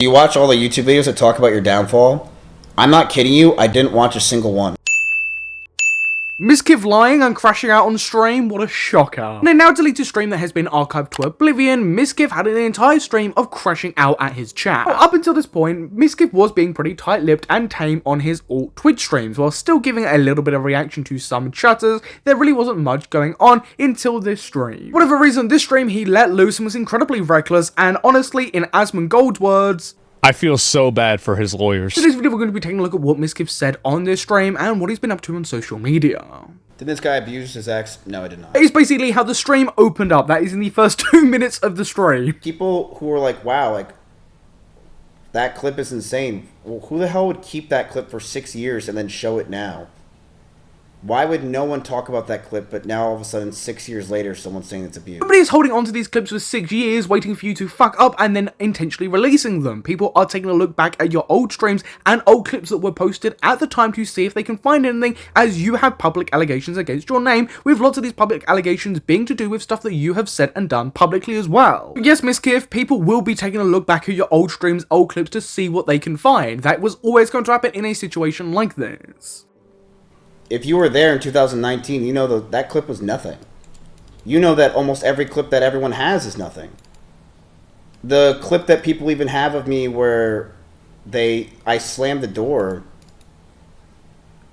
You watch all the YouTube videos that talk about your downfall? I'm not kidding you, I didn't watch a single one. Mizkif lying and crashing out on stream, what a shocker. In a now deleted stream that has been archived to oblivion, Mizkif had an entire stream of crashing out at his chat. Well, up until this point, Mizkif was being pretty tight-lipped and tame on his alt Twitch streams, while still giving a little bit of reaction to some chatters. There really wasn't much going on until this stream. For whatever reason, this stream he let loose and was incredibly reckless, and honestly, in asmongold's words, I feel so bad for his lawyers. In this video, we're going to be taking a look at what Mizkif said on this stream and what he's been up to on social media. Did this guy abuse his ex? No, I did not. It's basically how the stream opened up. That is in the first 2 minutes of the stream. People who were like, wow, like, that clip is insane. Well, who the hell would keep that clip for 6 years and then show it now? Why would no one talk about that clip, but now all of a sudden, 6 years later, someone's saying it's abuse? Everybody is holding on to these clips for 6 years, waiting for you to fuck up and then intentionally releasing them. People are taking a look back at your old streams and old clips that were posted at the time to see if they can find anything, as you have public allegations against your name, with lots of these public allegations being to do with stuff that you have said and done publicly as well. Yes, Mizkif, people will be taking a look back at your old streams, old clips to see what they can find. That was always going to happen in a situation like this. If you were there in 2019, you know that clip was nothing. You know that almost every clip that everyone has is nothing. The clip that people even have of me where I slammed the door,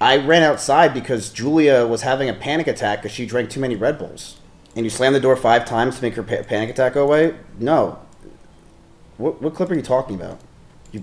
I ran outside because Julia was having a panic attack because she drank too many Red Bulls. And you slam the door 5 times to make her panic attack go away? No. What clip are you talking about?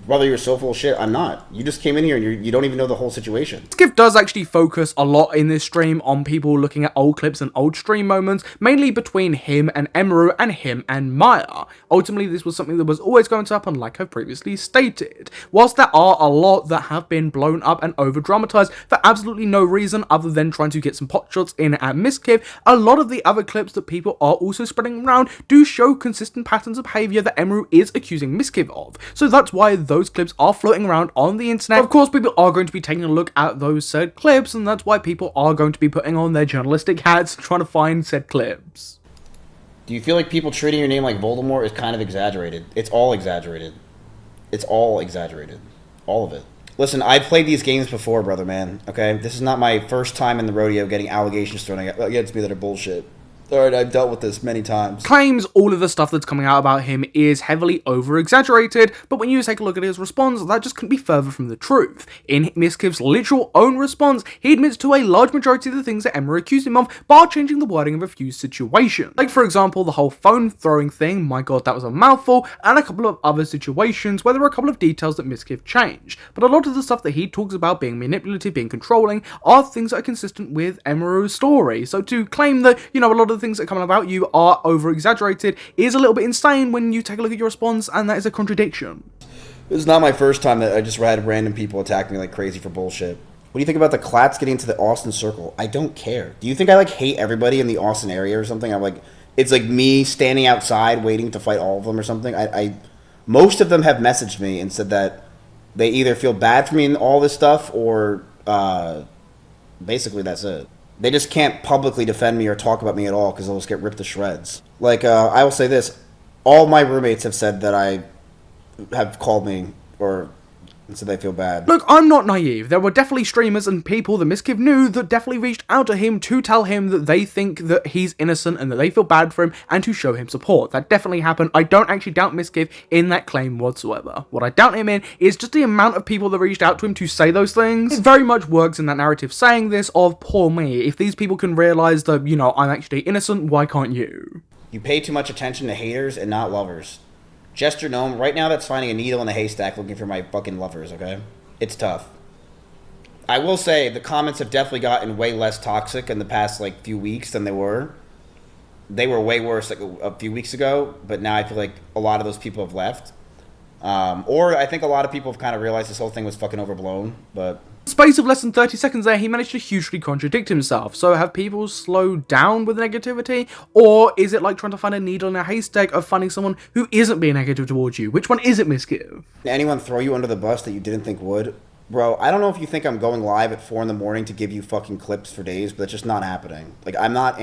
Brother, you're so full of shit. I'm not. You just came in here and you don't even know the whole situation. Mizkif does actually focus a lot in this stream on people looking at old clips and old stream moments, mainly between him and emiru and him and Maya. Ultimately, this was something that was always going to happen, like I've previously stated. Whilst there are a lot that have been blown up and over-dramatized for absolutely no reason other than trying to get some potshots in at Mizkif, a lot of the other clips that people are also spreading around do show consistent patterns of behavior that emiru is accusing Mizkif of. So that's why those clips are floating around on the internet. Of course, people are going to be taking a look at those said clips, and that's why people are going to be putting on their journalistic hats trying to find said clips. Do you feel like people treating your name like Voldemort is kind of exaggerated? It's all exaggerated. It's all exaggerated. All of it. Listen, I've played these games before, brother man, okay? This is not my first time in the rodeo getting allegations thrown against me that are bullshit. Alright, I've dealt with this many times. Claims all of the stuff that's coming out about him is heavily over-exaggerated, but when you take a look at his response, that just couldn't be further from the truth. In Mizkif's literal own response, he admits to a large majority of the things that emiru accused him of, bar changing the wording of a few situations. Like, for example, the whole phone throwing thing, my god, that was a mouthful, and a couple of other situations where there were a couple of details that Mizkif changed. But a lot of the stuff that he talks about being manipulative, being controlling, are things that are consistent with emiru's story. So to claim that, you know, a lot of things that come about you are over-exaggerated is a little bit insane when you take a look at your response, and that is a contradiction. This is not my first time that I just had random people attack me like crazy for bullshit. What do you think about the Clats getting into the Austin circle? I don't care. Do you think I like hate everybody in the Austin area or something? I'm like, it's like me standing outside waiting to fight all of them or something. Most of them have messaged me and said that they either feel bad for me in all this stuff or basically that's it. They just can't publicly defend me or talk about me at all because they'll just get ripped to shreds. Like, I will say this. All my roommates have said that I have called me or said they feel bad. Look, I'm not naive. There were definitely streamers and people that Mizkif knew that definitely reached out to him to tell him that they think that he's innocent and that they feel bad for him and to show him support. That definitely happened. I don't actually doubt Mizkif in that claim whatsoever. What I doubt him in is just the amount of people that reached out to him to say those things. It very much works in that narrative saying this of, poor me. If these people can realize that, you know, I'm actually innocent, why can't you? You pay too much attention to haters and not lovers. Jester Gnome, right now that's finding a needle in a haystack looking for my fucking lovers, okay? It's tough. I will say the comments have definitely gotten way less toxic in the past, like, few weeks than they were. They were way worse, like, a few weeks ago, but now I feel like a lot of those people have left. Or I think a lot of people have kind of realized this whole thing was fucking overblown, but... In the space of less than 30 seconds there, he managed to hugely contradict himself. So have people slowed down with negativity? Or is it like trying to find a needle in a haystack of finding someone who isn't being negative towards you? Which one is it, Mizkif? Anyone throw you under the bus that you didn't think would? Bro, I don't know if you think I'm going live at 4 in the morning to give you fucking clips for days, but that's just not happening. Like, I'm not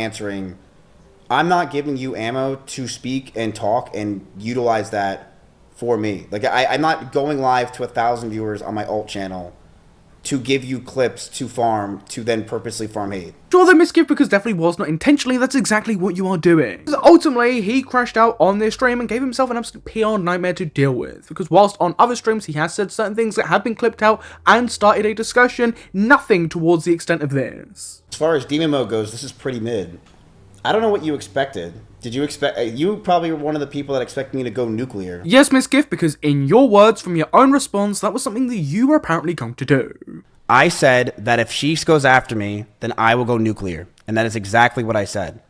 giving you ammo to speak and talk and utilize that for me. Like, I'm not going live to 1,000 viewers on my alt channel to give you clips to farm, to then purposely farm hate. Sure, the Mizkif, because definitely was not intentionally, that's exactly what you are doing. Because ultimately, he crashed out on this stream and gave himself an absolute PR nightmare to deal with. Because whilst on other streams he has said certain things that have been clipped out and started a discussion, nothing towards the extent of this. As far as demon mode goes, this is pretty mid. I don't know what you expected. Did you expect... you probably were one of the people that expected me to go nuclear. Yes, Mizkif, because in your words, from your own response, that was something that you were apparently going to do. I said that if she goes after me, then I will go nuclear. And that is exactly what I said.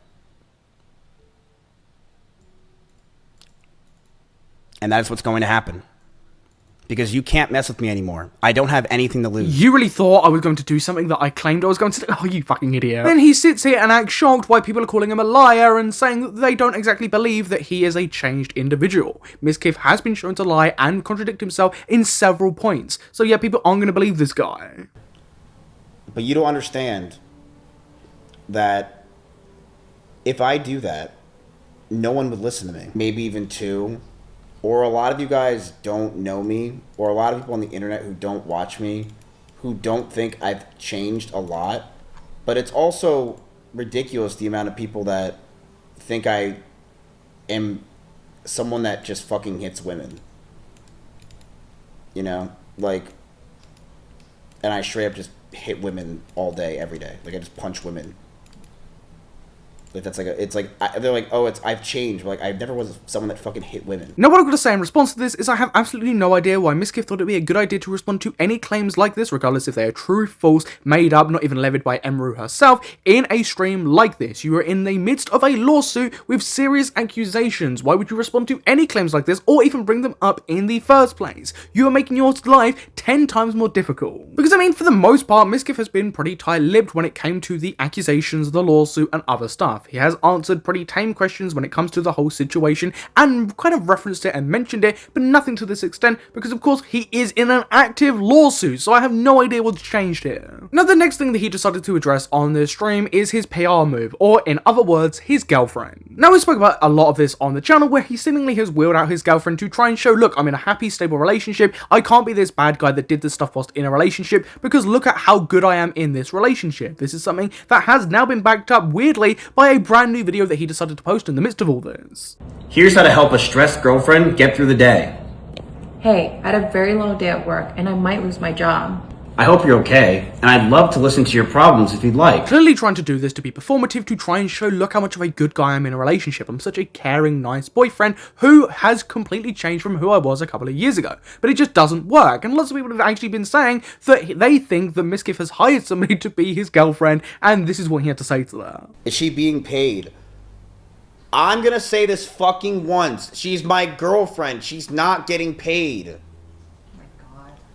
And that is what's going to happen. Because you can't mess with me anymore. I don't have anything to lose. You really thought I was going to do something that I claimed I was going to do? Oh, you fucking idiot. Then he sits here and acts shocked why people are calling him a liar and saying that they don't exactly believe that he is a changed individual. Mizkif has been shown to lie and contradict himself in several points. So yeah, people aren't going to believe this guy. But you don't understand that if I do that, no one would listen to me. Maybe even two. Or a lot of you guys don't know me, or a lot of people on the internet who don't watch me, who don't think I've changed a lot. But it's also ridiculous the amount of people that think I am someone that just fucking hits women. You know? Like, and I straight up just hit women all day, every day. Like, I just punch women. Like, that's like they're like, oh, I've changed. But like, I never was someone that fucking hit women. Now, what I'm going to say in response to this is I have absolutely no idea why Mizkif thought it'd be a good idea to respond to any claims like this, regardless if they are true, false, made up, not even levied by emiru herself, in a stream like this. You are in the midst of a lawsuit with serious accusations. Why would you respond to any claims like this, or even bring them up in the first place? You are making your life 10 times more difficult. Because, I mean, for the most part, Mizkif has been pretty tight-lipped when it came to the accusations, the lawsuit, and other stuff. He has answered pretty tame questions when it comes to the whole situation and kind of referenced it and mentioned it, but nothing to this extent because of course he is in an active lawsuit, so I have no idea what's changed here. Now the next thing that he decided to address on this stream is his PR move, or in other words, his girlfriend. Now we spoke about a lot of this on the channel where he seemingly has wheeled out his girlfriend to try and show, look, I'm in a happy, stable relationship, I can't be this bad guy that did this stuff whilst in a relationship because look at how good I am in this relationship. This is something that has now been backed up weirdly by a brand new video that he decided to post in the midst of all this. Here's how to help a stressed girlfriend get through the day. Hey, I had a very long day at work and I might lose my job. I hope you're okay, and I'd love to listen to your problems if you'd like. Clearly trying to do this to be performative, to try and show, look how much of a good guy I'm in a relationship. I'm such a caring, nice boyfriend who has completely changed from who I was a couple of years ago. But it just doesn't work, and lots of people have actually been saying that they think that Mizkif has hired somebody to be his girlfriend, and this is what he had to say to that. Is she being paid? I'm gonna say this fucking once. She's my girlfriend. She's not getting paid.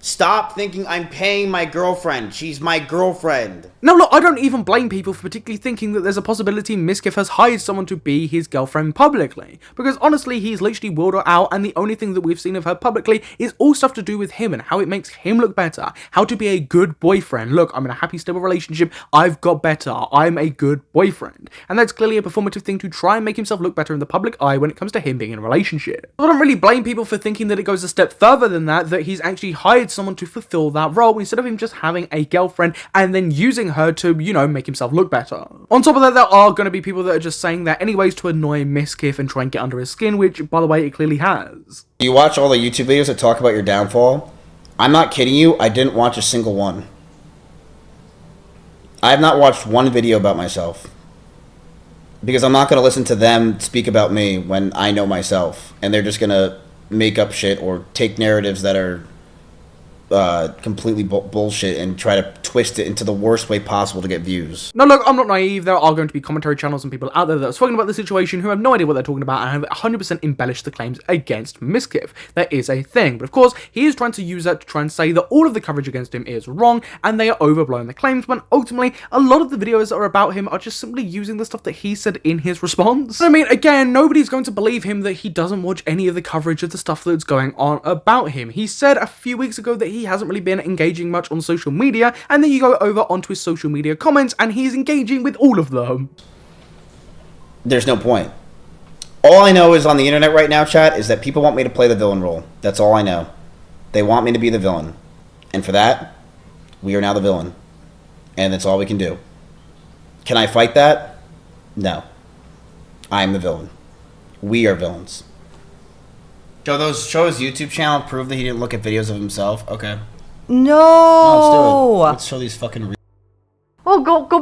Stop thinking I'm paying my girlfriend. She's my girlfriend. Now look, I don't even blame people for particularly thinking that there's a possibility Mizkif has hired someone to be his girlfriend publicly. Because honestly, he's literally wheeled her out and the only thing that we've seen of her publicly is all stuff to do with him and how it makes him look better. How to be a good boyfriend. Look, I'm in a happy, stable relationship. I've got better. I'm a good boyfriend. And that's clearly a performative thing to try and make himself look better in the public eye when it comes to him being in a relationship. I don't really blame people for thinking that it goes a step further than that he's actually hired someone to fulfill that role instead of him just having a girlfriend and then using her to, you know, make himself look better. On top of that, there are going to be people that are just saying that anyways to annoy Mizkif and try and get under his skin, which, by the way, it clearly has. You watch all the YouTube videos that talk about your downfall? I'm not kidding you, I didn't watch a single one. I have not watched one video about myself. Because I'm not going to listen to them speak about me when I know myself. And they're just going to make up shit or take narratives that are completely bullshit and try to twist it into the worst way possible to get views. Now look, I'm not naive, there are going to be commentary channels and people out there that have spoken about the situation who have no idea what they're talking about and have 100% embellished the claims against Mizkif. That is a thing, but of course, he is trying to use that to try and say that all of the coverage against him is wrong and they are overblowing the claims when ultimately a lot of the videos that are about him are just simply using the stuff that he said in his response. I mean, again, nobody's going to believe him that he doesn't watch any of the coverage of the stuff that's going on about him. He said a few weeks ago that he hasn't really been engaging much on social media, and then you go over onto his social media comments and he's engaging with all of them. There's no point. All I know is on the internet right now, chat, is that people want me to play the villain role. That's all I know. They want me to be the villain. And for that, we are now the villain. And that's all we can do. Can I fight that? No. I am the villain. We are villains. Show his YouTube channel, prove that he didn't look at videos of himself. Okay. No. Let's do it. Let's show these fucking... Oh, go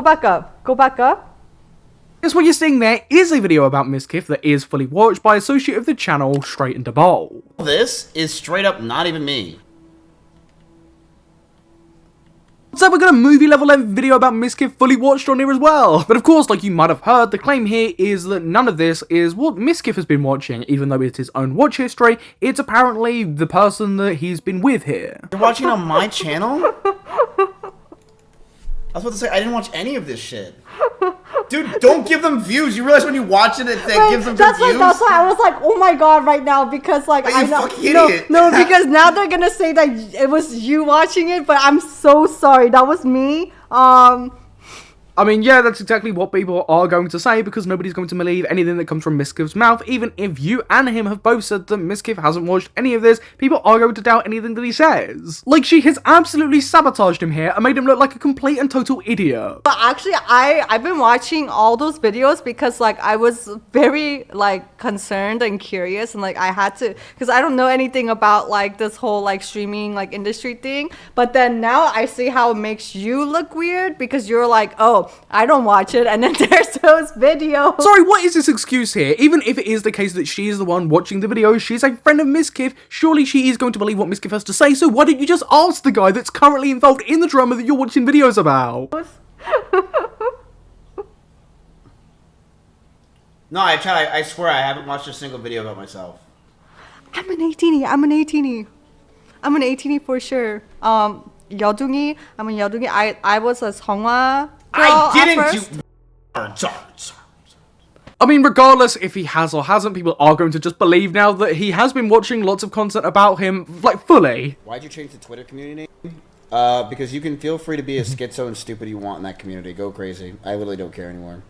back up. Guess what you're seeing there is a video about Mizkif that is fully watched by associate of the channel, Straight into Bowl. This is straight up not even me. So we got a movie level video about Mizkif fully watched on here as well. But of course, like you might have heard, the claim here is that none of this is what Mizkif has been watching, even though it's his own watch history. It's apparently the person that he's been with here. You're watching on my channel? I was about to say, I didn't watch any of this shit. Dude, don't give them views. You realize when you watch it, it gives them that's views? That's why I was like, oh my god, right now, because like, you I know, fucking idiot. no, because now they're gonna say that it was you watching it, but I'm so sorry, that was me. I mean, yeah, that's exactly what people are going to say, because nobody's going to believe anything that comes from Mizkif's mouth. Even if you and him have both said that Mizkif hasn't watched any of this, people are going to doubt anything that he says. Like, she has absolutely sabotaged him here and made him look like a complete and total idiot. But actually, I've been watching all those videos because like I was very like concerned and curious, and like I had to, because I don't know anything about like this whole like streaming like industry thing. But then now I see how it makes you look weird, because you're like, oh, I don't watch it, and then there's those videos. Sorry, what is this excuse here? Even if it is the case that she is the one watching the video, she's a friend of Mizkif, surely she is going to believe what Mizkif has to say, so why don't you just ask the guy that's currently involved in the drama that you're watching videos about? No, I swear I haven't watched a single video about myself. I'm an 18E. I'm an 18E for sure. 여둥이. I'm a 여둥이. I was a 성화. I didn't do... I mean, regardless if he has or hasn't, people are going to just believe now that he has been watching lots of content about him, like, fully. Why'd you change the Twitter community name? Because you can feel free to be as schizo and stupid you want in that community. Go crazy. I literally don't care anymore.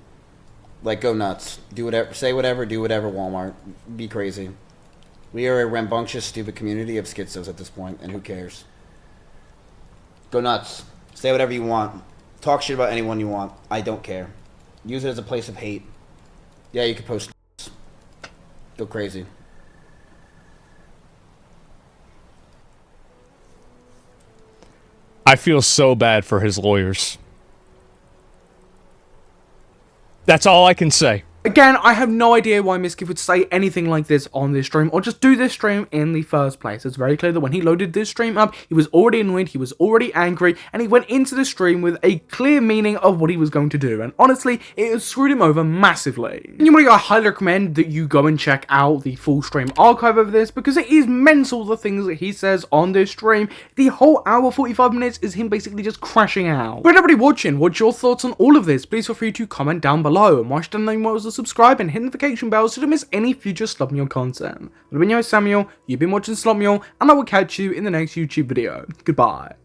Like, go nuts. Do whatever, say whatever, do whatever, Walmart. Be crazy. We are a rambunctious, stupid community of schizos at this point, and who cares? Go nuts. Say whatever you want. Talk shit about anyone you want. I don't care. Use it as a place of hate. Yeah, you can post. Go crazy. I feel so bad for his lawyers. That's all I can say. Again, I have no idea why Mizkif would say anything like this on this stream, or just do this stream in the first place. It's very clear that when he loaded this stream up, he was already annoyed, he was already angry, and he went into the stream with a clear meaning of what he was going to do, and honestly, it has screwed him over massively. And I highly recommend that you go and check out the full stream archive of this, because it is mental the things that he says on this stream. The whole hour 45 minutes is him basically just crashing out. But everybody watching, what's your thoughts on all of this? Please feel free to comment down below, and watch the name was to subscribe and hit the notification bell so you don't miss any future Slot Mule content. I've been your host Samuel, you've been watching Slot Mule, and I will catch you in the next YouTube video. Goodbye.